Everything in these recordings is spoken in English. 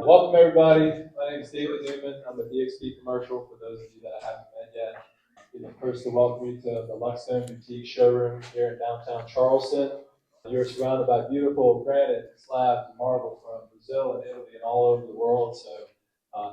Welcome everybody. My name is David Newman. I'm a DXP commercial for those of you that I haven't met yet. I'd be the first to welcome you to the Luxstone Boutique showroom here in downtown Charleston. You're surrounded by beautiful granite, slabs, and marble from Brazil and Italy and all over the world. So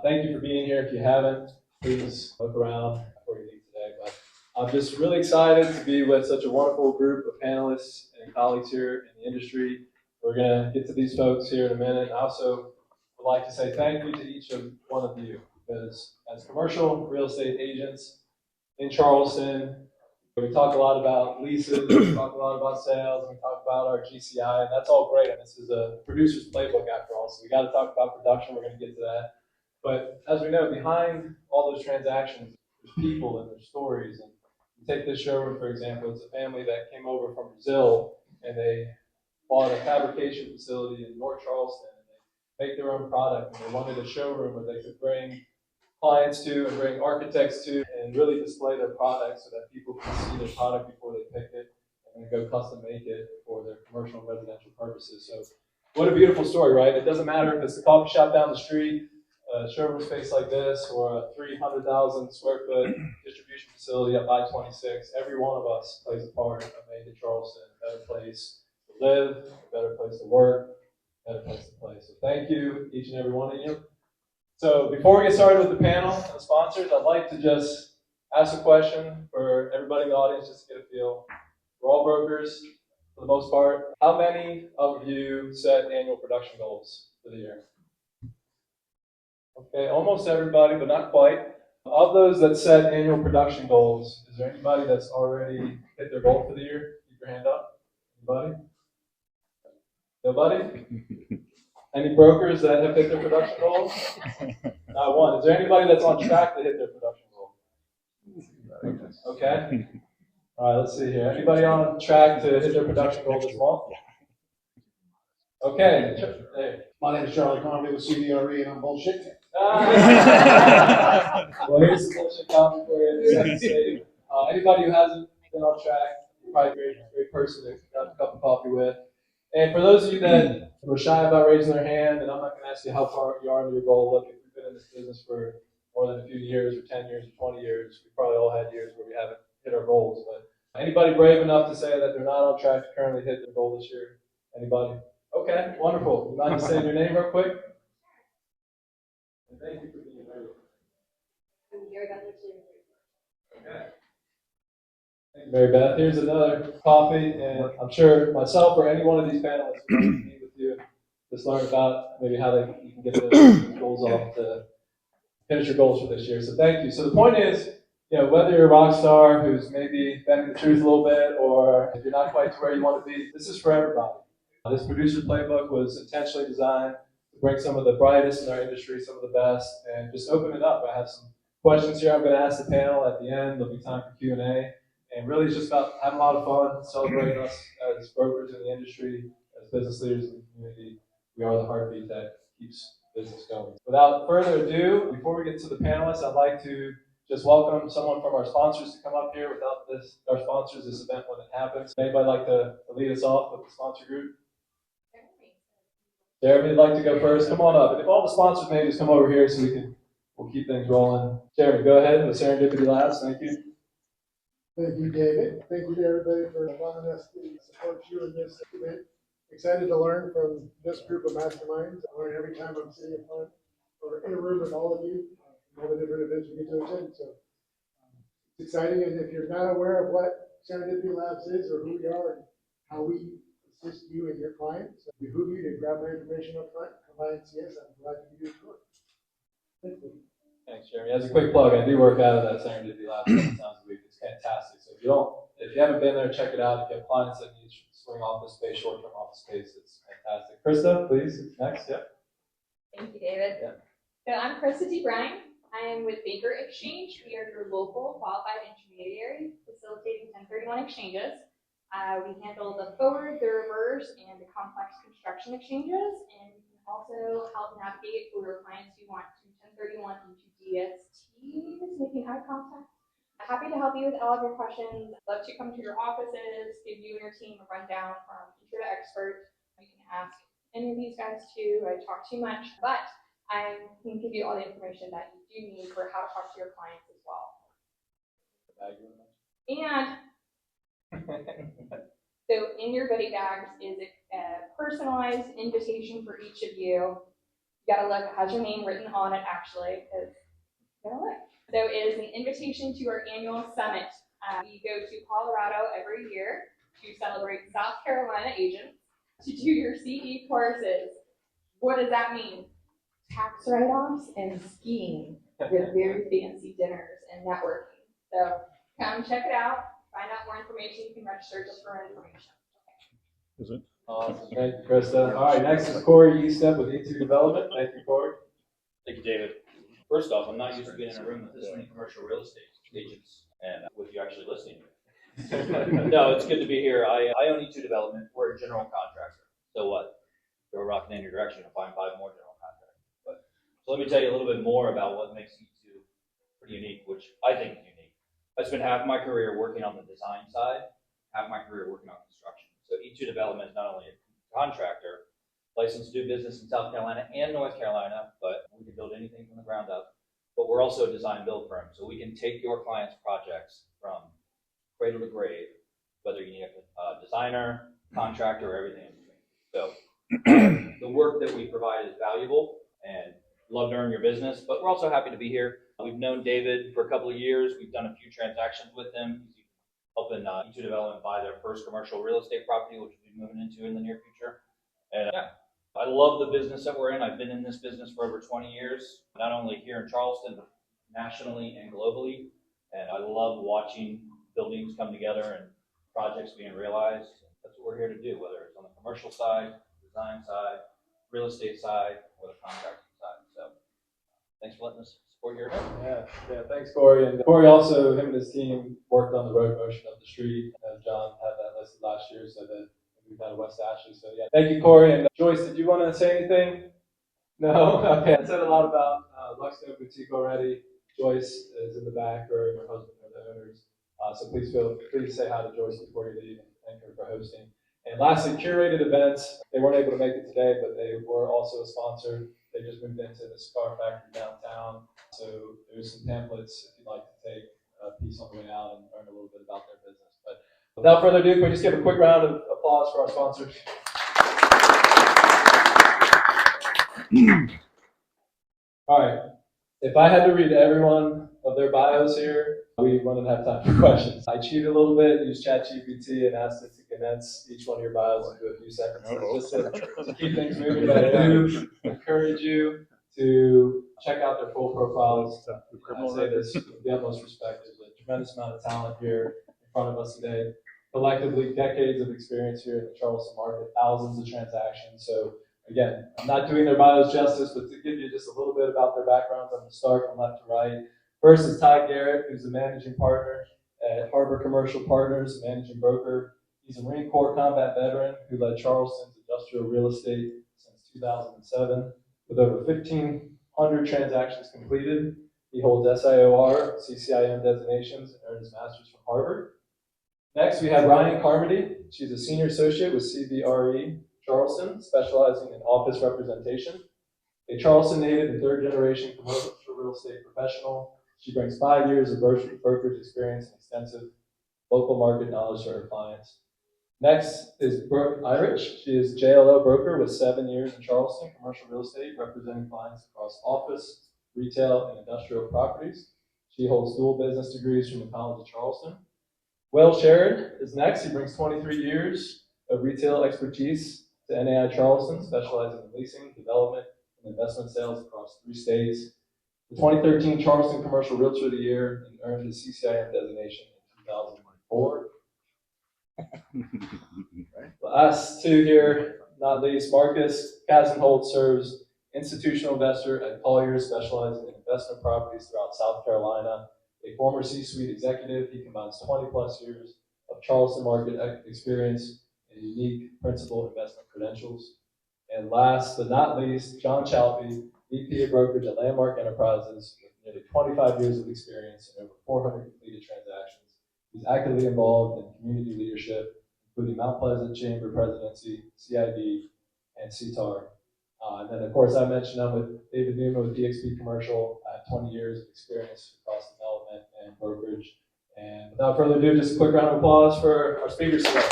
thank you for being here. If you haven't, please look around before you leave today. But I'm just really excited to be with such a wonderful group of panelists and colleagues here in the industry. We're going to get to these folks here in a minute. I also would like to say thank you to each of one of you, because as commercial real estate agents in Charleston, we talk a lot about leases, we talk a lot about sales, we talk about our GCI, and that's all great. And this is a producer's playbook after all, so we got to talk about production. We're going to get to that. But as we know, behind all those transactions, there's people and there's stories. And you take this showroom, for example, it's a family that came over from Brazil, and they bought a fabrication facility in North Charleston, and they make their own product, and they wanted a showroom where they could bring clients to and bring architects to and really display their product so that people can see their product before they pick it and then go custom make it for their commercial and residential purposes. So what a beautiful story, right? It doesn't matter if it's the coffee shop down the street, a showroom space like this, or a 300,000 square foot distribution facility up I-26. Every one of us plays a part of making Charleston a better place to live, a better place to work, a better place to play. So thank you, each and every one of you. So before we get started with the panel and the sponsors, I'd like to just ask a question for everybody in the audience just to get a feel. We're all brokers for the most part. How many of you set annual production goals for the year? Okay, almost everybody, but not quite. Of those that set annual production goals, is there anybody that's already hit their goal for the year? Keep your hand up. Anybody? Nobody? Any brokers that have hit their production goals? Not one. Is there anybody that's on track to hit their production goal? Okay. All right, let's see here. Anybody on track to hit their production goal this month? Okay. Hey. My name is Charlie Conley with CDRE, and I'm bullshit. Well, here's some bullshit comment for you. Anybody who hasn't been on track, you're probably a great person to have a cup of coffee with. And for those of you that were shy about raising their hand, and I'm not going to ask you how far you are in your goal. Look, if you've been in this business for more than a few years, or 10 years, or 20 years, we probably all had years where we haven't hit our goals. But anybody brave enough to say that they're not on track to currently hit their goal this year? Anybody? Okay, wonderful. You mind just saying your name real quick? And thank you for being here. Okay. Thank you, Mary Beth. Here's another coffee, and I'm sure myself or any one of these panelists would like to meet with you, just learn about maybe how you can get those goals off to finish your goals for this year. So thank you. So the point is, whether you're a rock star who's maybe bending the truth a little bit, or if you're not quite to where you want to be, this is for everybody. This producer playbook was intentionally designed to bring some of the brightest in our industry, some of the best, and just open it up. I have some questions here I'm going to ask the panel at the end. There'll be time for Q&A. And really it's just about having a lot of fun, celebrating us as brokers in the industry, as business leaders in the community. We are the heartbeat that keeps business going. Without further ado, before we get to the panelists, I'd like to just welcome someone from our sponsors to come up here. Without our sponsors, this event wouldn't happen. So anybody like to lead us off with the sponsor group? Jeremy, would like to go first. Come on up. And if all the sponsors may just come over here so we'll keep things rolling. Jeremy, go ahead with Serendipity Labs. Thank you. Thank you, David. Thank you to everybody for allowing us to support you in this event. Excited to learn from this group of masterminds. I learn every time I'm sitting in front or in a room with all of you, all the different events we get to attend. So it's exciting. And if you're not aware of what Serendipity Labs is or who we are and how we assist you and your clients, I behoove you to grab my information up front, come by and see us. I'm glad to give you a tour. Thank you. Thanks, Jeremy. As a quick plug, I do work out of that Serendipity Lab a couple times a week. It's fantastic. So if you haven't been there, check it out. If you have clients that need swing office space, short-term office space, it's fantastic. Krista, please, next. Yep. Thank you, David. Yeah. So I'm Krista D. Bryan. I am with Baker Exchange. We are your local qualified intermediary facilitating 1031 exchanges. We handle the forward, the reverse, and the complex construction exchanges, and we can also help navigate for your clients who want to 1031 into DSTs, making eye contact. I'm happy to help you with all of your questions. I'd love to come to your offices, give you and your team a rundown from intro to expert. You can ask any of these guys too. I talk too much, but I can give you all the information that you do need for how to talk to your clients as well. And so in your goodie bags is a personalized invitation for each of you. You gotta look, it has your name written on it actually, because you gotta look. So it is an invitation to our annual summit. We go to Colorado every year to celebrate South Carolina agents to do your CE courses. What does that mean? Tax write-offs and skiing with very fancy dinners and networking. So come check it out, find out more information. You can register just for information. Is it? Awesome. Thank you, Krista. All right, next is Corey Eastep with E2 Development. Thank you, Corey. Thank you, David. First off, I'm not used to being in a room with this many commercial real estate agents and with you actually listening. No, it's good to be here. I own E2 Development. We're a general contractor. So what? Throw a rock in your direction and find 5 more general contractors. But so let me tell you a little bit more about what makes E2 pretty unique, which I think is unique. I spent half my career working on the design side, half my career working on construction. So E2 Development is not only a contractor, licensed to do business in South Carolina and North Carolina, but we can build anything from the ground up. But we're also a design build firm, so we can take your clients' projects from cradle to grave, whether you need a designer, contractor, or everything in between. So the work that we provide is valuable and love to earn your business, but we're also happy to be here. We've known David for a couple of years. We've done a few transactions with him. He's helping E2 Development buy their first commercial real estate property, which we'll be moving into in the near future. And I love the business that we're in. I've been in this business for over 20 years, not only here in Charleston, but nationally and globally. And I love watching buildings come together and projects being realized. That's what we're here to do, whether it's on the commercial side, design side, real estate side, or the contracting side. So thanks for letting us support your event. Yeah, thanks, Corey. And Corey also, him and his team worked on the road motion up the street. John had that listed last year, so that we've got West Ashley. So yeah, thank you, Corey. And Joyce, did you want to say anything? No? Okay, I said a lot about Luxton Boutique already. Joyce is in the back, her and her husband are the owners. So please say hi to Joyce before you leave and thank her for hosting. And lastly, curated events. They weren't able to make it today, but they were also a sponsor. They just moved into the Cigar Factory downtown. So there's some pamphlets if you'd like to take a piece on the way out and learn a little bit about their business. But without further ado, can we just give a quick round of applause for our sponsors? All right. If I had to read every one of their bios here, we wouldn't have time for questions. I cheated a little bit, used ChatGPT, and asked it to condense each one of your bios into a few sentences just to keep things moving. But I do encourage you to check out their full profiles. I say this with the utmost respect. There's a tremendous amount of talent here in front of us today. Collectively, decades of experience here in the Charleston market, thousands of transactions. So again, I'm not doing their bios justice, but to give you just a little bit about their backgrounds, I'm going to start from left to right. First is Ty Garrett, who's the managing partner at Harbor Commercial Partners, managing broker. He's a Marine Corps combat veteran who led Charleston's industrial real estate since 2007. With over 1,500 transactions completed, he holds SIOR, CCIM designations, and earned his master's from Harvard. Next, we have Ryan Carmody. She's a senior associate with CBRE Charleston, specializing in office representation. A Charleston native and third-generation commercial real estate professional, she brings 5 years of brokerage experience and extensive local market knowledge to her clients. Next is Brooke Irish. She is JLO broker with 7 years in Charleston commercial real estate, representing clients across office, retail, and industrial properties. She holds dual business degrees from the College of Charleston. Will Sherrod is next. He brings 23 years of retail expertise to NAI Charleston, specializing in leasing, development, and investment sales across 3 states. The 2013 Charleston Commercial Realtor of the Year and earned his CCIM designation in 2004. Last 2 here, not least, Marcus Kazenholt serves institutional investor at Colliers, specializing in investment properties throughout South Carolina. A former C-suite executive, he combines 20 plus years of Charleston market experience and unique principal investment credentials. And last but not least, John Chalpy, VP of brokerage at Landmark Enterprises, with nearly 25 years of experience and over 400 completed transactions. He's actively involved in community leadership, including Mount Pleasant Chamber Presidency, CID, and CTAR. And then, of course, I mentioned I'm with David Newman with DXP Commercial. I have 20 years of experience across development and brokerage. And without further ado, just a quick round of applause for our speakers today.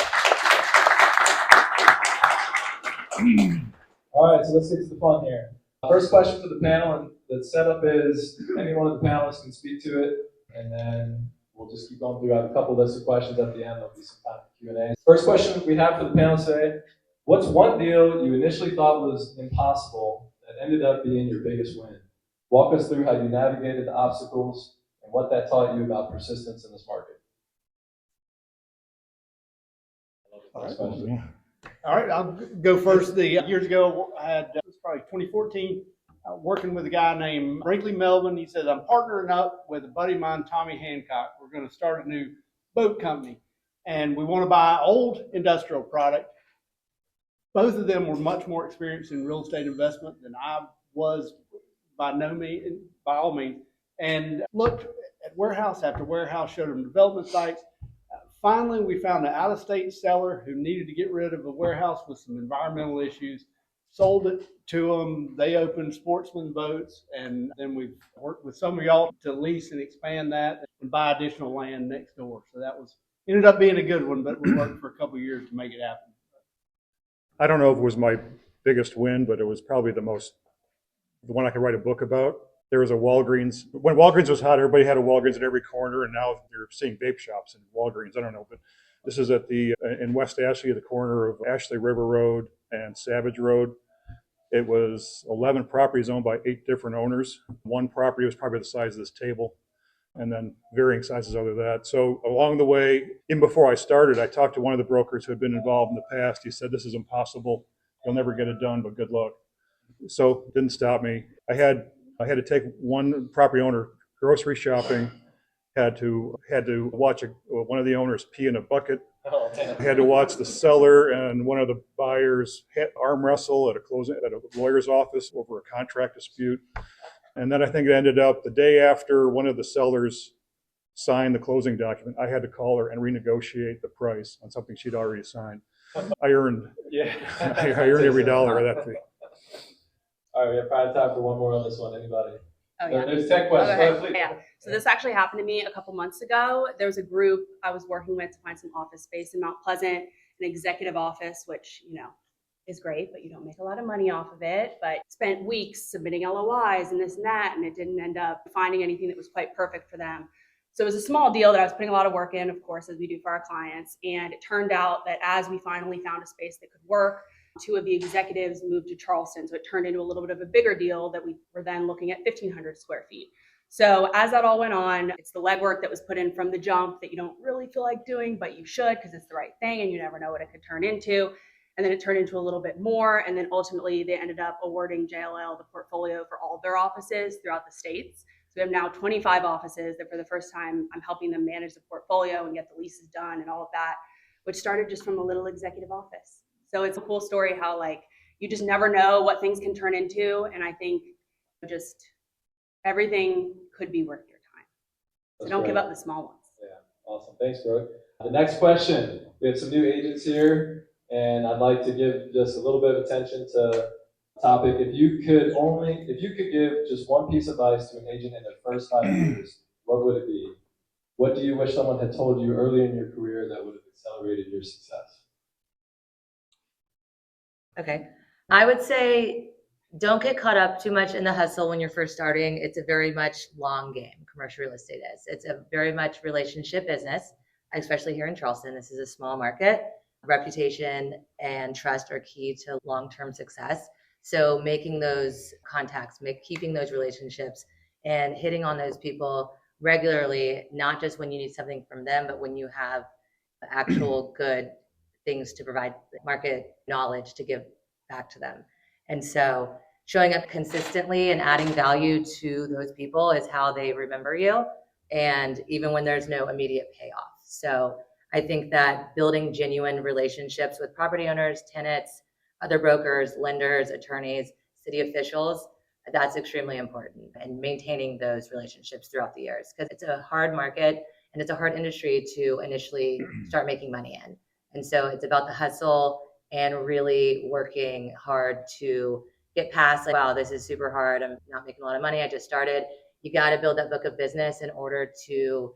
All right, so let's get to the fun here. First question for the panel, and the setup is any one of the panelists can speak to it, and then we'll just keep going through. I have a couple lists of questions at the end. There'll be some time for Q&A. First question we have for the panel today: what's one deal you initially thought was impossible that ended up being your biggest win? Walk us through how you navigated the obstacles and what that taught you about persistence in this market. All right, I'll go first. Years ago, I had, it was probably 2014, working with a guy named Brinkley Melvin. He says, I'm partnering up with a buddy of mine, Tommy Hancock. We're going to start a new boat company, and we want to buy old industrial product. Both of them were much more experienced in real estate investment than I was by all means, and looked at warehouse after warehouse, showed them development sites. Finally, we found an out-of-state seller who needed to get rid of a warehouse with some environmental issues, sold it to them. They opened Sportsman Boats, and then we've worked with some of y'all to lease and expand that and buy additional land next door. So that ended up being a good one, but we worked for a couple of years to make it happen. I don't know if it was my biggest win, but it was probably the one I could write a book about. There was a Walgreens. When Walgreens was hot, everybody had a Walgreens at every corner, and now you're seeing vape shops in Walgreens. I don't know, but this is in West Ashley, at the corner of Ashley River Road and Savage Road. It was 11 properties owned by 8 different owners. One property was probably the size of this table, and then varying sizes other than that. So along the way, even before I started, I talked to one of the brokers who had been involved in the past. He said, this is impossible. You'll never get it done, but good luck. So it didn't stop me. I had to take one property owner grocery shopping, had to watch one of the owners pee in a bucket. Oh, I had to watch the seller and one of the buyers arm wrestle at a lawyer's office over a contract dispute. And then I think it ended up the day after one of the sellers signed the closing document, I had to call her and renegotiate the price on something she'd already signed. I earned every dollar of that fee. All right, we have probably time for one more on this one. Anybody? Oh, yeah. There's 10 questions. Okay. Go ahead, please. Yeah. So this actually happened to me a couple months ago. There was a group I was working with to find some office space in Mount Pleasant, an executive office, which, is great, but you don't make a lot of money off of it. But spent weeks submitting LOIs and this and that, and it didn't end up finding anything that was quite perfect for them. So it was a small deal that I was putting a lot of work in, of course, as we do for our clients. And it turned out that as we finally found a space that could work, 2 of the executives moved to Charleston. So it turned into a little bit of a bigger deal that we were then looking at 1,500 square feet. So as that all went on, it's the legwork that was put in from the jump that you don't really feel like doing, but you should because it's the right thing and you never know what it could turn into. And then it turned into a little bit more. And then ultimately they ended up awarding JLL the portfolio for all of their offices throughout the states. So we have now 25 offices that for the first time, I'm helping them manage the portfolio and get the leases done and all of that, which started just from a little executive office. So it's a cool story how you just never know what things can turn into. And I think just everything could be worth your time. So That's don't great. give up the small ones. Yeah, awesome. Thanks, Brooke. The next question. We have some new agents here, and I'd like to give just a little bit of attention to the topic. If you could give just one piece of advice to an agent in their first 5 years, what would it be? What do you wish someone had told you early in your career that would have accelerated your success? Okay. I would say don't get caught up too much in the hustle when you're first starting. It's a very much long game, commercial real estate is. It's a very much relationship business, especially here in Charleston. This is a small market. Reputation and trust are key to long-term success. So making those contacts, keeping those relationships and hitting on those people regularly, not just when you need something from them, but when you have actual good things to provide, market knowledge to give back to them. And so showing up consistently and adding value to those people is how they remember you. And even when there's no immediate payoff. So I think that building genuine relationships with property owners, tenants, other brokers, lenders, attorneys, city officials, that's extremely important. And maintaining those relationships throughout the years, because it's a hard market and it's a hard industry to initially start making money in. And so it's about the hustle and really working hard to get past like, wow, this is super hard. I'm not making a lot of money. I just started. You got to build that book of business in order to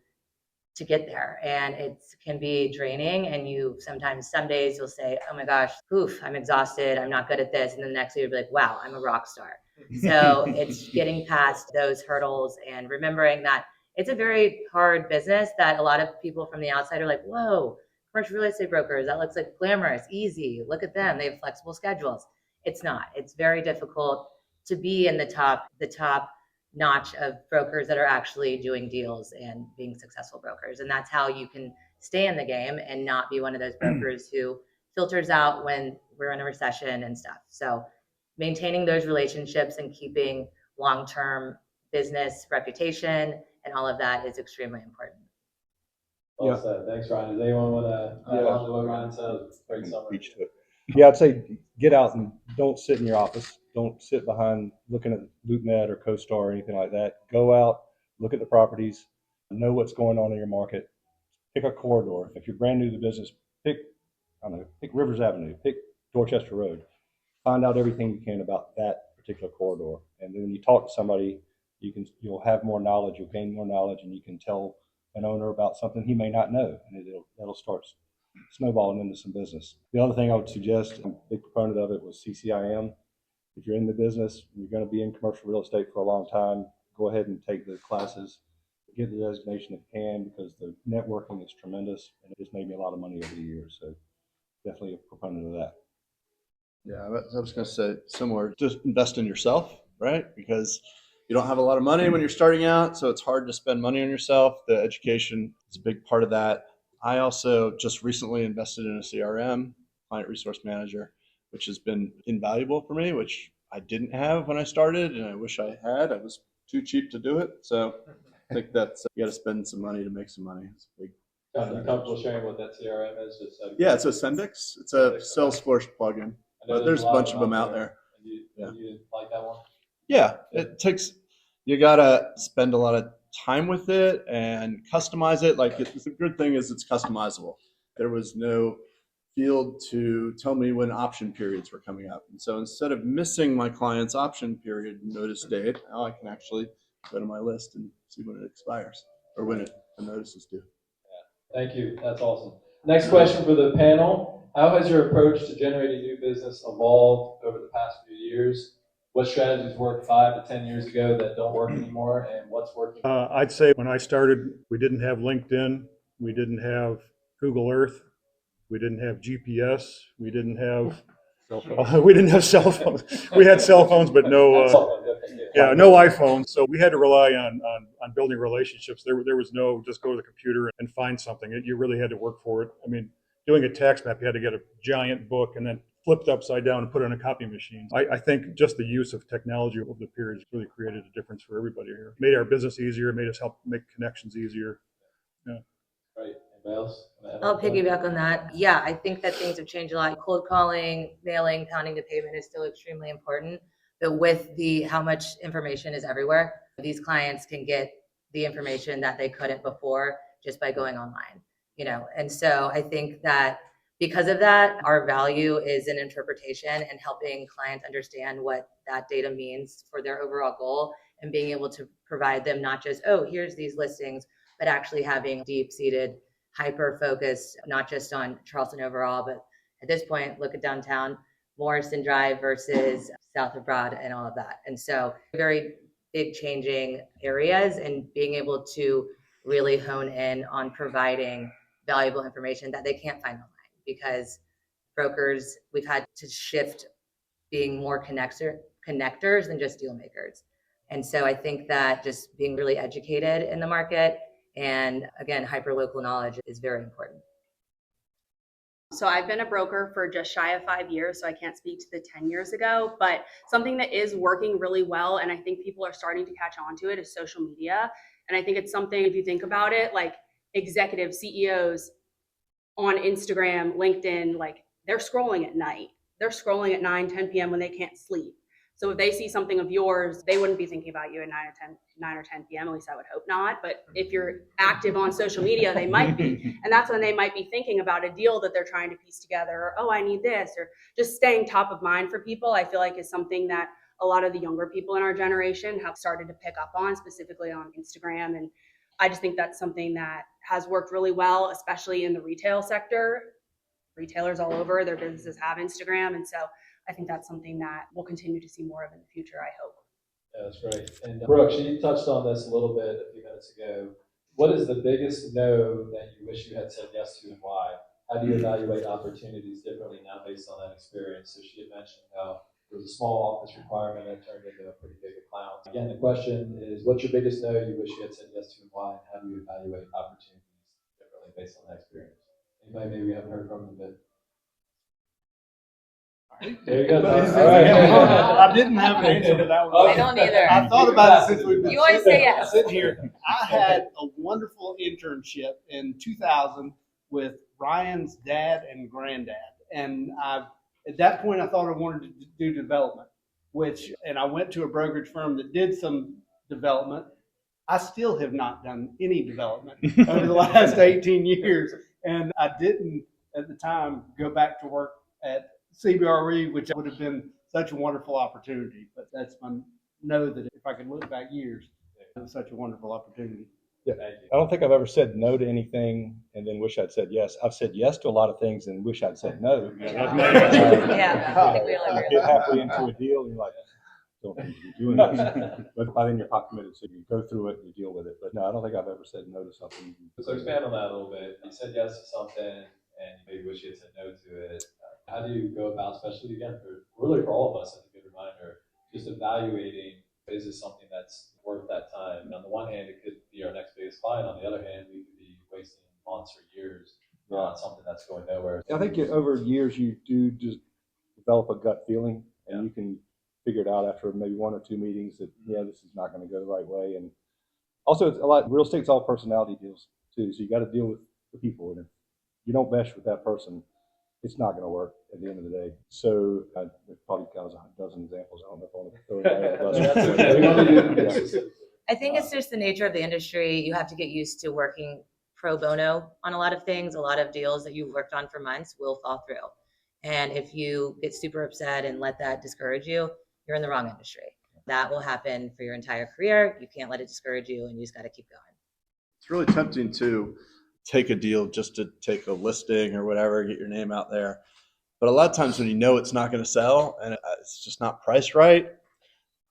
get there. And it can be draining. And you sometimes, some days you'll say, oh my gosh, oof, I'm exhausted. I'm not good at this. And the next day you'll be like, wow, I'm a rock star. So it's getting past those hurdles and remembering that it's a very hard business that a lot of people from the outside are like, whoa, commercial real estate brokers, that looks like glamorous, easy. Look at them. They have flexible schedules. It's not. It's very difficult to be in the top notch of brokers that are actually doing deals and being successful brokers. And that's how you can stay in the game and not be one of those brokers who filters out when we're in a recession and stuff. So maintaining those relationships and keeping long-term business reputation and all of that is extremely important. Well said. Thanks, Ryan. Does anyone want to add on to what Ryan said? Great summary. Beach to it. Yeah, I'd say get out and don't sit in your office. Don't sit behind looking at LoopNet or CoStar or anything like that. Go out, look at the properties, know what's going on in your market. Pick a corridor. If you're brand new to the business, pick Rivers Avenue, pick Dorchester Road. Find out everything you can about that particular corridor. And then when you talk to somebody, you'll have more knowledge, you'll gain more knowledge, and you can tell an owner about something he may not know, and that'll start snowballing into some business. The other thing I would suggest, I'm a big proponent of it, was CCIM. If you're in the business, you're going to be in commercial real estate for a long time, go ahead and take the classes, get the designation if you can, because the networking is tremendous, and it just made me a lot of money over the years. So definitely a proponent of that. Yeah, I was going to say similar. Just invest in yourself, right? Because you don't have a lot of money when you're starting out, so it's hard to spend money on yourself. The education is a big part of that. I also just recently invested in a CRM, client resource manager, which has been invaluable for me, which I didn't have when I started, and I wish I had. I was too cheap to do it. So I think that's, you got to spend some money to make some money. It's big. John, are you comfortable sharing what that CRM is? Yeah, it's a Sendix. It's a Salesforce plugin, but there's a bunch of them out there. You like that one? Yeah, it takes, you gotta spend a lot of time with it and customize it. Like, the good thing is it's customizable. There was no field to tell me when option periods were coming up. And so instead of missing my client's option period notice date, now I can actually go to my list and see when it expires or when the notice is due. Thank you. That's awesome. Next question for the panel. How has your approach to generating new business evolved over the past few years? What strategies worked 5 to 10 years ago that don't work anymore, and what's working? I'd say when I started, we didn't have LinkedIn. We didn't have Google Earth. We didn't have GPS. We didn't have cell phones. We had cell phones, but no iPhones. So we had to rely on building relationships. There was no just go to the computer and find something. You really had to work for it. I mean, doing a tax map, you had to get a giant book and then flipped upside down and put it in a copy machine. I think just the use of technology over the periods really created a difference for everybody here. Made our business easier, made us help make connections easier. Yeah. Right. Anybody else? I'll piggyback on that. Yeah, I think that things have changed a lot. Cold calling, mailing, pounding the pavement is still extremely important. But with how much information is everywhere, these clients can get the information that they couldn't before just by going online, And so I think that because of that, our value is in interpretation and helping clients understand what that data means for their overall goal and being able to provide them not just, oh, here's these listings, but actually having deep-seated, hyper-focused, not just on Charleston overall, but at this point, look at downtown, Morrison Drive versus South of Broad and all of that. And so very big changing areas and being able to really hone in on providing valuable information that they can't find online. Because brokers, we've had to shift being more connectors than just deal makers. And so I think that just being really educated in the market and again, hyper-local knowledge is very important. So I've been a broker for just shy of 5 years, so I can't speak to the 10 years ago, but something that is working really well, and I think people are starting to catch on to it, is social media. And I think it's something, if you think about it, like executive CEOs on Instagram, LinkedIn, like they're scrolling at night. They're scrolling at 9, 10 p.m. when they can't sleep. So if they see something of yours, they wouldn't be thinking about you at 9 or 10 p.m. At least I would hope not. But if you're active on social media, they might be. And that's when they might be thinking about a deal that they're trying to piece together. Or, oh, I need this. Or just staying top of mind for people, I feel like is something that a lot of the younger people in our generation have started to pick up on, specifically on Instagram. And I just think that's something that has worked really well, especially in the retail sector. Retailers all over, their businesses have Instagram. And so I think that's something that we'll continue to see more of in the future, I hope. Yeah, that's great. And Brooke, you touched on this a little bit a few minutes ago. What is the biggest no that you wish you had said yes to and why? How do you evaluate opportunities differently now based on that experience? So she had mentioned how there was a small office requirement that turned into a pretty big account. Again, the question is, what's your biggest no you wish you had said yes to and why? And how do you evaluate opportunities differently based on that experience? Anybody maybe we haven't heard from in a bit? There you go. All right. I didn't have an answer to that one. I don't either. I thought about it since we've been You always say yes. sitting here. I had a wonderful internship in 2000 with Ryan's dad and granddad. And at that point, I thought I wanted to do development, and I went to a brokerage firm that did some development. I still have not done any development over the last 18 years. And I didn't, at the time, go back to work at CBRE, which would have been such a wonderful opportunity. But that's my know that if I could look back years, it was such a wonderful opportunity. Yeah. I don't think I've ever said no to anything and then wish I'd said yes. I've said yes to a lot of things and wish I'd said no. Yeah, I think we all You agree. get halfway into a deal and you're like, don't need to be doing this. But by then you're pot committed, so you go through it and you deal with it. But no, I don't think I've ever said no to something. So expand on that a little bit. You said yes to something and you maybe wish you had said no to it. How do you go about, especially again, really for all of us, as a good reminder, just evaluating, is this something that's worth that time? And on the one hand, it could be our next biggest client. On the other hand, we could be wasting months or years on something that's going nowhere. I think over years you do just develop a gut feeling, and you can figure it out after maybe one or two meetings that, yeah, this is not going to go the right way. And also, it's a lot, real estate's all personality deals too. So you got to deal with the people. And if you don't mesh with that person, it's not going to work at the end of the day. So I probably got a dozen examples. I don't know if I want to throw it away. I think it's just the nature of the industry. You have to get used to working pro bono on a lot of things. A lot of deals that you've worked on for months will fall through. And if you get super upset and let that discourage you, you're in the wrong industry. That will happen for your entire career. You can't let it discourage you, and you just got to keep going. It's really tempting to take a deal just to take a listing or whatever, get your name out there. But a lot of times when you know it's not going to sell and it's just not priced right,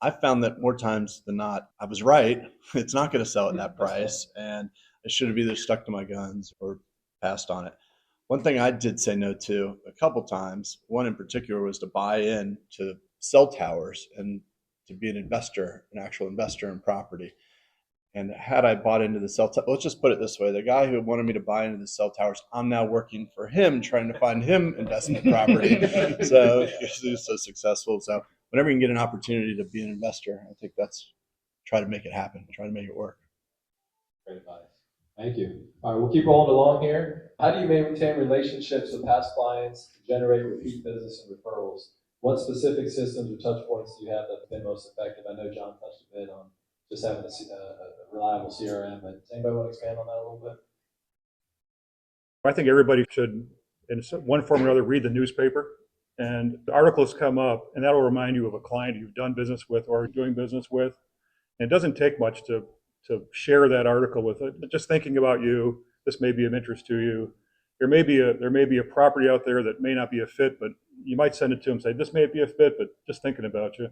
I found that more times than not, I was right. It's not going to sell at that price, and I should have either stuck to my guns or passed on it. One thing I did say no to a couple times, one in particular, was to buy in to cell towers and to be an investor, an actual investor in property. And had I bought into the cell tower, let's just put it this way, the guy who wanted me to buy into the cell towers, I'm now working for him, trying to find him investment property. So he was so successful. So whenever you can get an opportunity to be an investor, I think that's, try to make it happen, try to make it work. Great advice. Thank you. All right, we'll keep rolling along here. How do you maintain relationships with past clients to generate repeat business and referrals? What specific systems or touch points do you have that have been most effective? I know John touched a bit on just having a reliable CRM, but does anybody want to expand on that a little bit? I think everybody should, in one form or another, read the newspaper. And the articles come up, and that'll remind you of a client you've done business with or doing business with. And it doesn't take much to share that article with it. Just thinking about you, this may be of interest to you. There may be a property out there that may not be a fit, but you might send it to them and say, this may be a fit, but just thinking about you.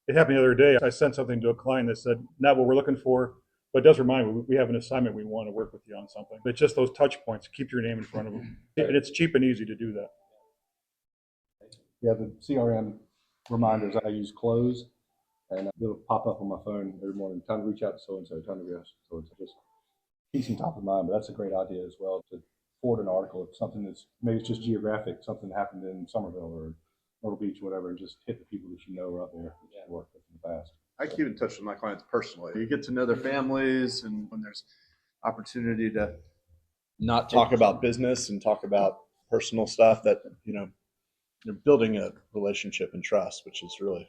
It happened the other day. I sent something to a client that said, not what we're looking for, but it does remind me, we have an assignment, we want to work with you on something. It's just those touch points, keep your name in front of them. And it's cheap and easy to do that. Yeah, the CRM reminders, I use Close, and it'll pop up on my phone every morning. Time to reach out to so-and-so, time to reach out to so-and-so. Just keeps them top of mind, but that's a great idea as well to forward an article of something that's, maybe it's just geographic, something that happened in Somerville or Myrtle Beach, or whatever, and just hit the people that you know are out there that you worked with in the past. I keep in touch with my clients personally. You get to know their families, and when there's opportunity to not talk about business and talk about personal stuff, that, you know, you're building a relationship and trust, which is really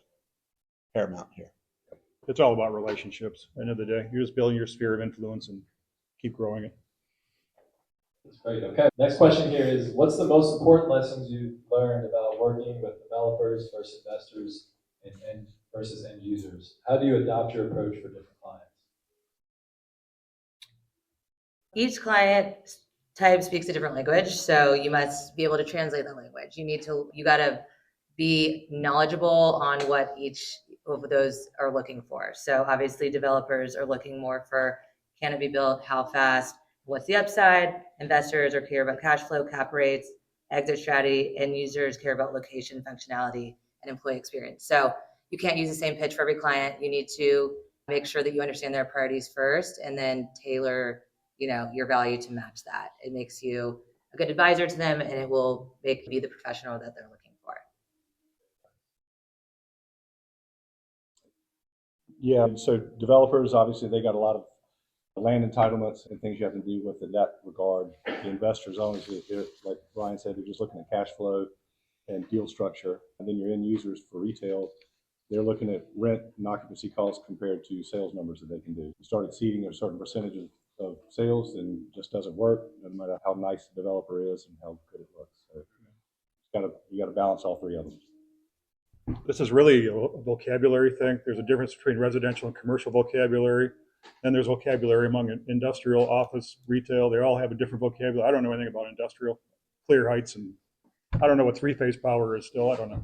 paramount here. It's all about relationships. At the end of the day, you're just building your sphere of influence and keep growing it. That's great. Okay. Next question here is, what's the most important lessons you've learned about working with developers versus investors and versus end users? How do you adopt your approach for different clients? Each client type speaks a different language, so you must be able to translate that language. You gotta be knowledgeable on what each of those are looking for. So obviously developers are looking more for, can it be built, how fast, what's the upside? Investors are care about cash flow, cap rates, exit strategy, and users care about location, functionality, and employee experience. So you can't use the same pitch for every client. You need to make sure that you understand their priorities first and then tailor, your value to match that. It makes you a good advisor to them, and it will make you be the professional that they're looking for. Yeah, so developers, obviously, they got a lot of land entitlements and things you have to do with in that regard. The investors, obviously, like Brian said, they're just looking at cash flow and deal structure. And then your end users for retail, they're looking at rent and occupancy costs compared to sales numbers that they can do. You start exceeding a certain percentage of sales and it just doesn't work, no matter how nice the developer is and how good it looks. So you got to balance all three of them. This is really a vocabulary thing. There's a difference between residential and commercial vocabulary. And there's vocabulary among industrial, office, retail. They all have a different vocabulary. I don't know anything about industrial, clear heights, and I don't know what three-phase power is still. I don't know.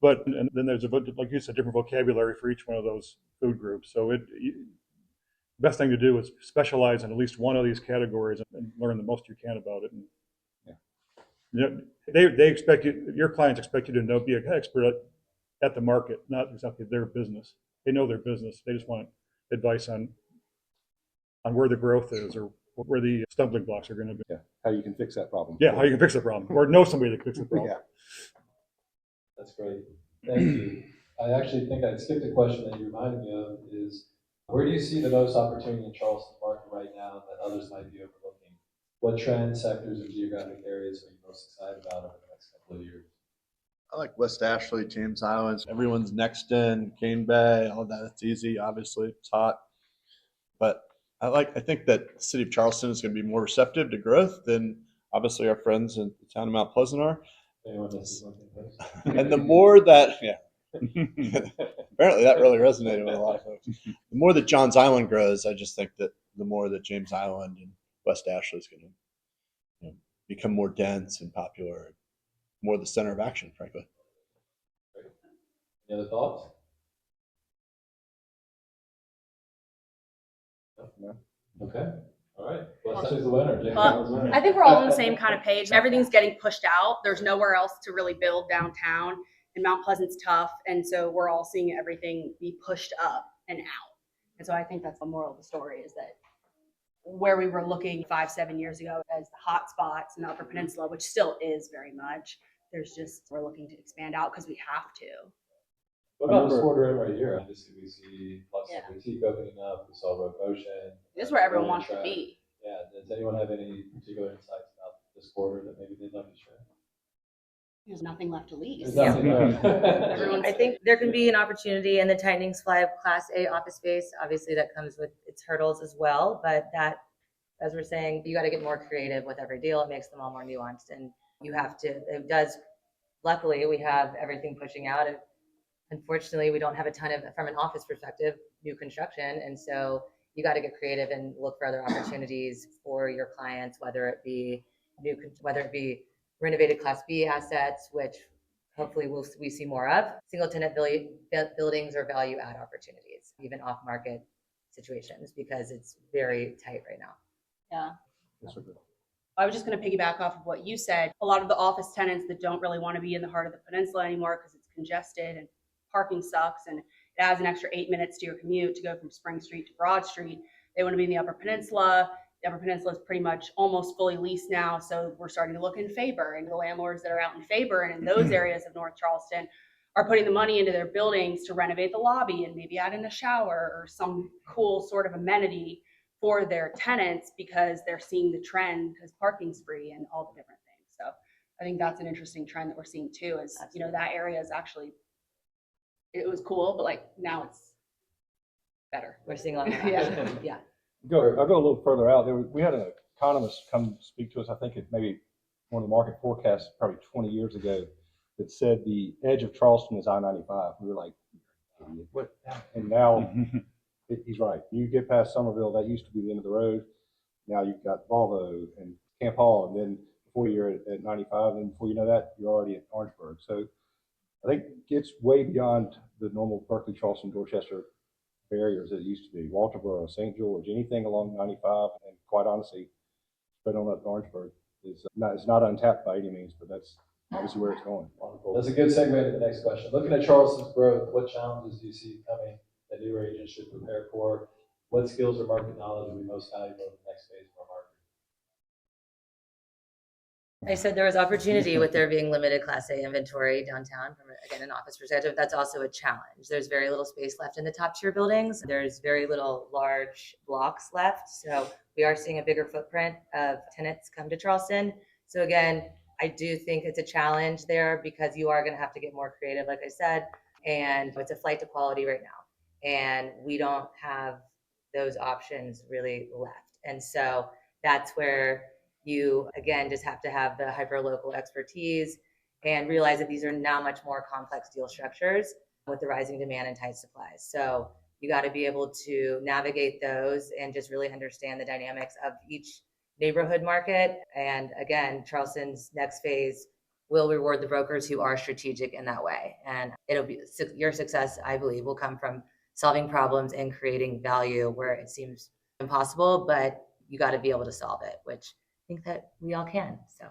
But and then there's like you said, different vocabulary for each one of those food groups. So best thing to do is specialize in at least one of these categories and learn the most you can about it. And they expect you, your clients expect you to be an expert at the market, not exactly their business. They know their business. They just want advice on where the growth is or where the stumbling blocks are going to be. Yeah, how you can fix that problem. Yeah, how you can fix the problem or know somebody that can fix the problem. Yeah. That's great. Thank you. I actually think I skipped a question that you reminded me of is, where do you see the most opportunity in Charleston market right now that others might be overlooking? What trends, sectors, or geographic areas are you most excited about over the next couple of years? I like West Ashley, James Islands. Everyone's next in, Cane Bay, all that. It's easy, obviously. It's hot. But I think that the city of Charleston is going to be more receptive to growth than obviously our friends in the town of Mount Pleasant are. Anyone else? And the more that, apparently that really resonated with a lot of folks. The more that Johns Island grows, I just think that the more that James Island and West Ashley is going to become more dense and popular, more the center of action, frankly. Any other thoughts? No. Okay. All right. West Ashley's the winner. James Well, Island's the winner. I think we're all on the same kind of page. Everything's getting pushed out. There's nowhere else to really build downtown, and Mount Pleasant's tough. And so we're all seeing everything be pushed up and out. And so I think that's the moral of the story, is that where we were looking 5-7 years ago as the hot spots in the Upper Peninsula, which still is very much, we're looking to expand out because we have to. What about this quarter in right here? Obviously, we see Luxor Yeah. Boutique opening up. We saw Rogue Ocean. This is where everyone Golden wants to Track. be. Yeah. Does anyone have any particular insights about this quarter that maybe they'd like to share? There's nothing left to lease. There's nothing left. I think there can be an opportunity in the tightening supply of Class A office space. Obviously, that comes with its hurdles as well, but that, as we're saying, you got to get more creative with every deal. It makes them all more nuanced, and you have to, it does, luckily, we have everything pushing out. Unfortunately, we don't have a ton of, from an office perspective, new construction, and so you got to get creative and look for other opportunities for your clients, whether it be renovated Class B assets, which hopefully we see more of, single tenant buildings or value add opportunities, even off market situations, because it's very tight right now. Yeah. I was just going to piggyback off of what you said. A lot of the office tenants that don't really want to be in the heart of the peninsula anymore because it's congested and parking sucks and it adds an extra 8 minutes to your commute to go from Spring Street to Broad Street. They want to be in the Upper Peninsula. The Upper Peninsula is pretty much almost fully leased now, so we're starting to look in Faber, and the landlords that are out in Faber and in those areas of North Charleston are putting the money into their buildings to renovate the lobby and maybe add in a shower or some cool sort of amenity for their tenants because they're seeing the trend because parking's free and all the different things. So I think that's an interesting trend that we're seeing too, is that area is actually it was cool, but like now it's better. We're seeing a lot more Yeah. action. Yeah. I'll go a little further out. We had an economist come speak to us, I think it maybe one of the market forecasts probably 20 years ago, that said the edge of Charleston is I-95. We were like, idiot, what? And now he's right. You get past Somerville, that used to be the end of the road. Now you've got Volvo and Camp Hall, and then before you're at 95, and before you know that, you're already at Orangeburg. So I think it's way beyond the normal Berkeley, Charleston, Dorchester barriers that it used to be. Walterboro, St. George, anything along 95, and quite honestly, spread on up to Orangeburg is not, it's not untapped by any means, but that's obviously where it's going. Wonderful. That's a good segue into the next question. Looking at Charleston's growth, what challenges do you see coming that newer agents should prepare for? What skills or market knowledge will be most valuable in the next phase of our market? I said there was opportunity with there being limited Class A inventory downtown from, again, an office perspective. That's also a challenge. There's very little space left in the top tier buildings. There's very little large blocks left. So we are seeing a bigger footprint of tenants come to Charleston. So again, I do think it's a challenge there because you are going to have to get more creative, like I said, and it's a flight to quality right now. And we don't have those options really left. And so that's where you, again, just have to have the hyper-local expertise and realize that these are now much more complex deal structures with the rising demand and tight supplies. So you got to be able to navigate those and just really understand the dynamics of each neighborhood market. And again, Charleston's next phase will reward the brokers who are strategic in that way. And it'll be your success, I believe, will come from solving problems and creating value where it seems impossible, but you got to be able to solve it, which I think that we all can. So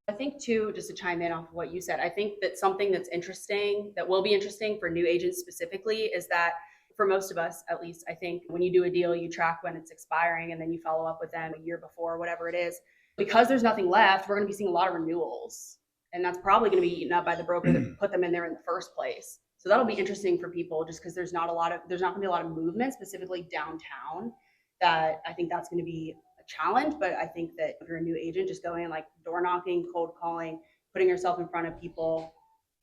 I think too, just to chime in off of what you said, I think that something that's interesting, that will be interesting for new agents specifically, is that for most of us, at least, I think when you do a deal, you track when it's expiring and then you follow up with them a year before, whatever it is. Because there's nothing left, we're going to be seeing a lot of renewals. And that's probably going to be eaten up by the broker that put them in there in the first place. So that'll be interesting for people just because there's not going to be a lot of movement specifically downtown. That I think that's going to be a challenge, but I think that if you're a new agent, just going like door knocking, cold calling, putting yourself in front of people,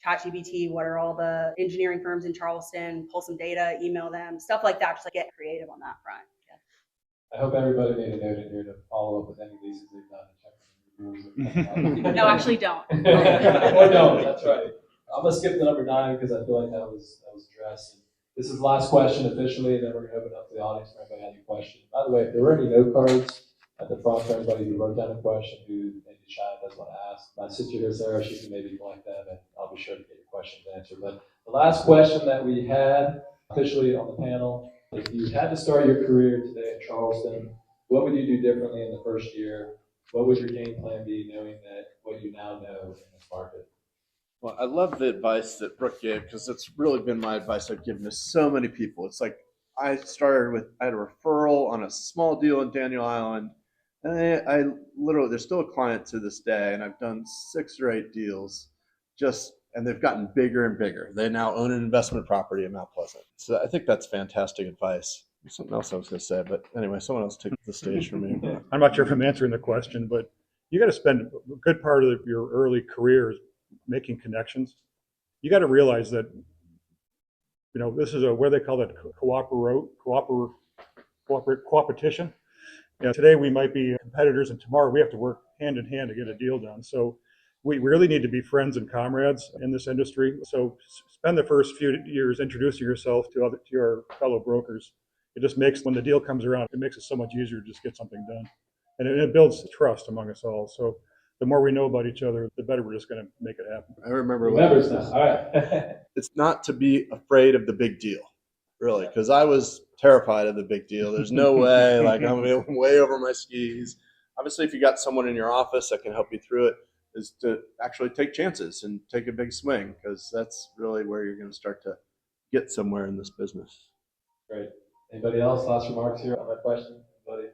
ChatGPT, what are all the engineering firms in Charleston, pull some data, email them, stuff like that, just like get creative on that front. I hope everybody made a note in here to follow up with any leases they've done and check on the renewals. No, actually don't. Or don't, that's right. I'm gonna skip to number 9 because I feel like that was addressed. This is the last question officially, and then we're gonna open up to the audience for anybody had any questions. By the way, if there were any note cards at the front for anybody who wrote down a question, who maybe shy doesn't want to ask, my sister here, Sarah, she can maybe collect them, and I'll be sure to get your questions answered. But the last question that we had officially on the panel, if you had to start your career today in Charleston, what would you do differently in the first year? What would your game plan be, knowing that what you now know in this market? Well, I love the advice that Brooke gave because it's really been my advice I've given to so many people. It's like I had a referral on a small deal in Daniel Island. And I literally, there's still a client to this day, and I've done 6 or 8 deals and they've gotten bigger and bigger. They now own an investment property in Mount Pleasant. So I think that's fantastic advice. There's something else I was going to say, but anyway, someone else take the stage for me. I'm not sure if I'm answering the question, but you got to spend a good part of your early career making connections. You got to realize that, this is where they call that coopetition. Today we might be competitors, and tomorrow we have to work hand in hand to get a deal done. So we really need to be friends and comrades in this industry. So spend the first few years introducing yourself to your fellow brokers. It just makes, when the deal comes around, it makes it so much easier to just get something done. And it builds trust among us all. So the more we know about each other, the better we're just going to make it happen. I remember All right. it's not to be afraid of the big deal, really, because I was terrified of the big deal. There's no way, like I'm way over my skis. Obviously, if you got someone in your office that can help you through it, is to actually take chances and take a big swing, because that's really where you're going to start to get somewhere in this business. Great. Anybody else? Last remarks here on that question? Anybody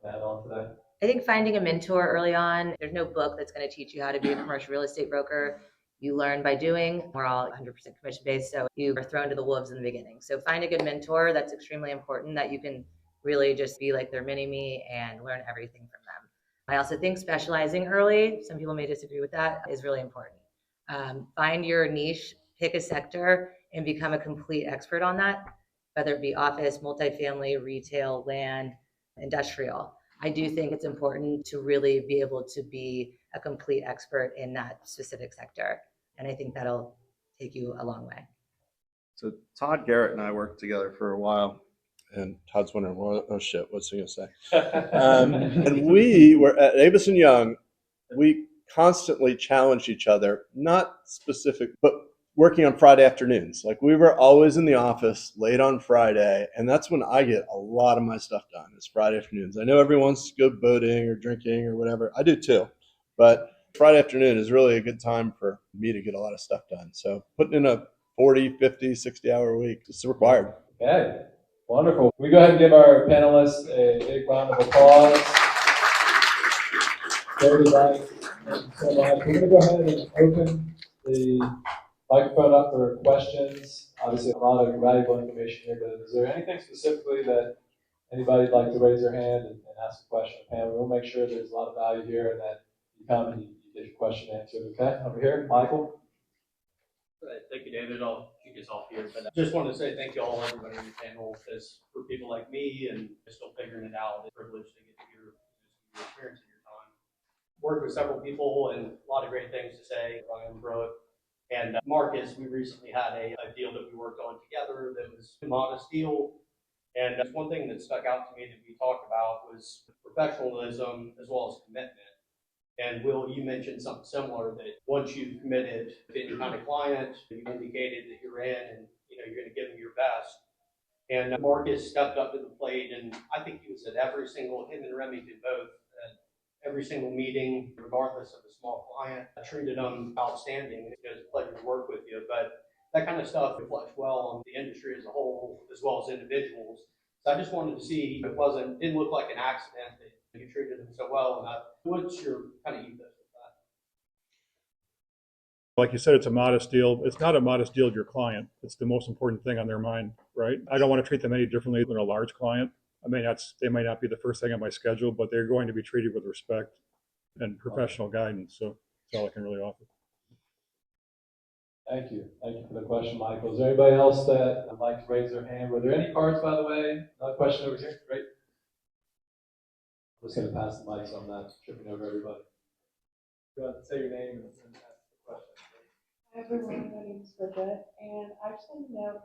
add on to that? I think finding a mentor early on, there's no book that's going to teach you how to be a commercial real estate broker. You learn by doing. We're all 100% commission based, so you are thrown to the wolves in the beginning. So find a good mentor. That's extremely important, that you can really just be like their mini-me and learn everything from them. I also think specializing early, some people may disagree with that, is really important. Find your niche, pick a sector, and become a complete expert on that, whether it be office, multifamily, retail, land, industrial. I do think it's important to really be able to be a complete expert in that specific sector. And I think that'll take you a long way. So Todd Garrett and I worked together for a while, and Todd's wondering, well, oh shit, what's he gonna say? And we were at Avis and Young. We constantly challenged each other, not specific, but working on Friday afternoons. Like we were always in the office late on Friday, and that's when I get a lot of my stuff done. Is Friday afternoons. I know everyone wants to go boating or drinking or whatever. I do too, but Friday afternoon is really a good time for me to get a lot of stuff done. So putting in a 40, 50, 60-hour week is required. Okay, wonderful. We go ahead and give our panelists a big round of applause. Everybody, thank you so much. We're going to go ahead and open the microphone up for questions. Obviously, a lot of valuable information here, but is there anything specifically that anybody'd like to raise their hand and ask a question? Pam, we'll make sure there's a lot of value here and that you come and you get your question answered. Okay, over here, Michael. Right, thank you, David. I'll kick us off here, but I just wanted to say thank you all, everybody on the panel, because for people like me and still figuring it out, it's a privilege to get to hear your experience in your time. Worked with several people and a lot of great things to say. Ryan, Brooke, and Marcus. We recently had a deal that we worked on together that was a modest deal. And one thing that stuck out to me that we talked about was professionalism as well as commitment. And Will, you mentioned something similar, that once you've committed to any kind of client, you indicated that you're in and you're going to give them your best. And Marcus stepped up to the plate, and I think he was at every single, him and Remy did both, at every single meeting, regardless of the small client. I treated them outstanding. It was a pleasure to work with you. But that kind of stuff reflects well on the industry as a whole, as well as individuals. So I just wanted to see if it didn't look like an accident that you treated them so well. And what's your kind of ethos with that? Like you said, it's a modest deal. It's not a modest deal to your client. It's the most important thing on their mind, right? I don't want to treat them any differently than a large client. They may not be the first thing on my schedule, but they're going to be treated with respect and professional guidance. So that's all I can really offer. Thank you. Thank you for the question, Michael. Is there anybody else that would like to raise their hand? Were there any cards, by the way? Another question over here. Great. I'm just going to pass the mic so I'm not tripping over everybody. Go ahead and say your name and ask the question. Hi everyone, my name is Bridget, and I just want to know,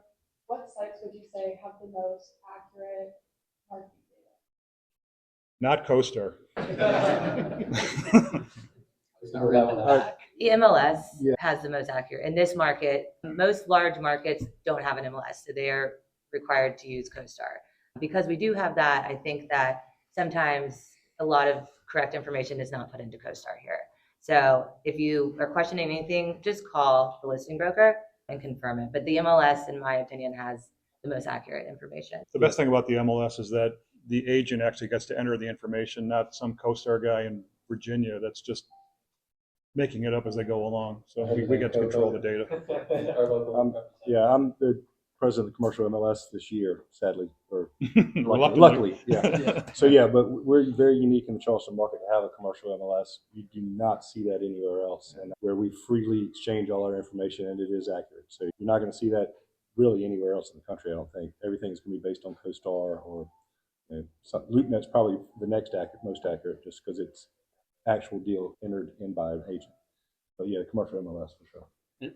what sites would you say have the most accurate marketing Not CoStar. The MLS has the most accurate. In this market, most large markets don't have an MLS, so they're required to use CoStar. Because we do have that, I think that sometimes a lot of correct information is not put into CoStar here. So if you are questioning anything, just call the listing broker and confirm it. But the MLS, in my opinion, has the most accurate information. The best thing about the MLS is that the agent actually gets to enter the information, not some CoStar guy in Virginia that's just making it up as they go along. So we get to control the data. I'm the president of the commercial MLS this year, sadly, or Luckily. yeah. So yeah, but we're very unique in the Charleston market to have a commercial MLS. You do not see that anywhere else, and where we freely exchange all our information, and it is accurate. So you're not going to see that really anywhere else in the country. I don't think everything's going to be based on CoStar or LoopNet's probably the next most accurate, just because it's actual deal entered in by an agent. But yeah, commercial MLS for sure. The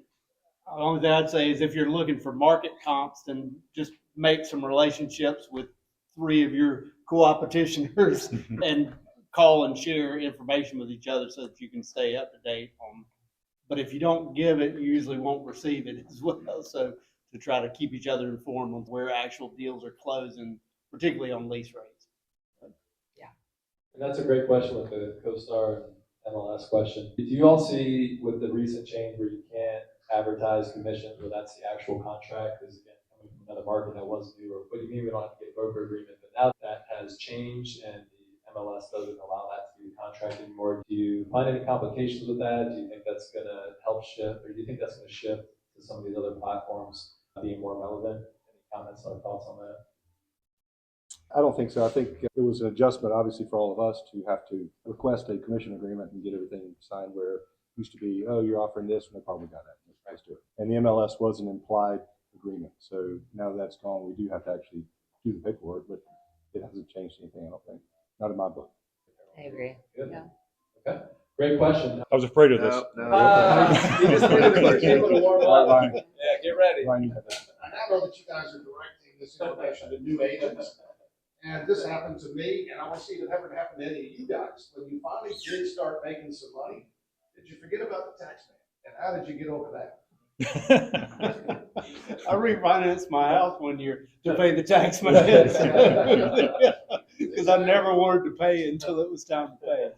only thing I'd say is if you're looking for market comps, then just make some relationships with 3 of your co-opetitioners and call and share information with each other so that you can stay up to date on. But if you don't give it, you usually won't receive it as well. So to try to keep each other informed on where actual deals are closing, particularly on lease rates. And that's a great question with the CoStar and MLS question. Do you all see with the recent change where you can't advertise commissions where that's the actual contract? Because again, coming from another market that was new, or what do you mean we don't have to get a broker agreement? But now that has changed and the MLS doesn't allow that to be the contract anymore. Do you find any complications with that? Do you think that's going to help shift, or do you think that's going to shift to some of these other platforms being more relevant? Any comments or thoughts on that? I don't think so. I think it was an adjustment, obviously, for all of us to have to request a commission agreement and get everything signed, where it used to be, oh, you're offering this, and they probably got that. Let's do it. And the MLS wasn't implied agreement. So now that that's gone, we do have to actually do the paperwork, but it hasn't changed anything, I don't think. Not in my book. I agree. Good. Yeah. Okay, great question. I was afraid of this. You just needed to be able to warm up. Ryan, Yeah, get ready. Ryan, you have it. I now know that you guys are directing this information to new agents. And this happened to me, and I want to see if it ever happened to any of you guys. When you finally did start making some money, did you forget about the tax man? And how did you get over that? I refinanced my house one year to pay the tax man. Because I never wanted to pay until it was time to pay.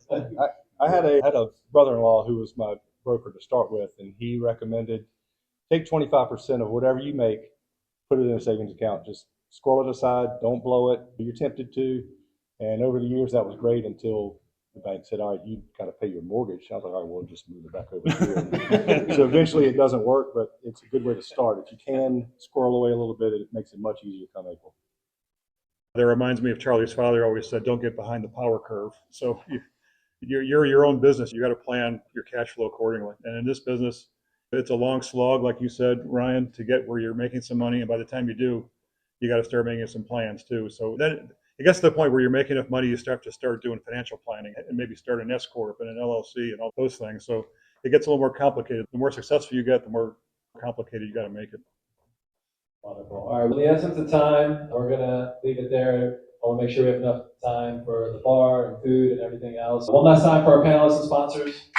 I had a brother-in-law who was my broker to start with, and he recommended take 25% of whatever you make, put it in a savings account. Just squirrel it aside, don't blow it. You're tempted to. And over the years, that was great until the bank said, all right, you got to pay your mortgage. I was like, all right, well, just move it back over here. So eventually it doesn't work, but it's a good way to start. If you can squirrel away a little bit, it makes it much easier come April. That reminds me of Charlie's father always said, don't get behind the power curve. So you're your own business. You got to plan your cash flow accordingly. And in this business, it's a long slog, like you said, Ryan, to get where you're making some money. And by the time you do, you got to start making some plans too. So then it gets to the point where you're making enough money, you start doing financial planning and maybe start an S corp and an LLC and all those things. So it gets a little more complicated. The more successful you get, the more complicated you got to make it. Wonderful. All right, well, in the essence of time, we're gonna leave it there. I want to make sure we have enough time for the bar and food and everything else. One last time for our panelists and sponsors.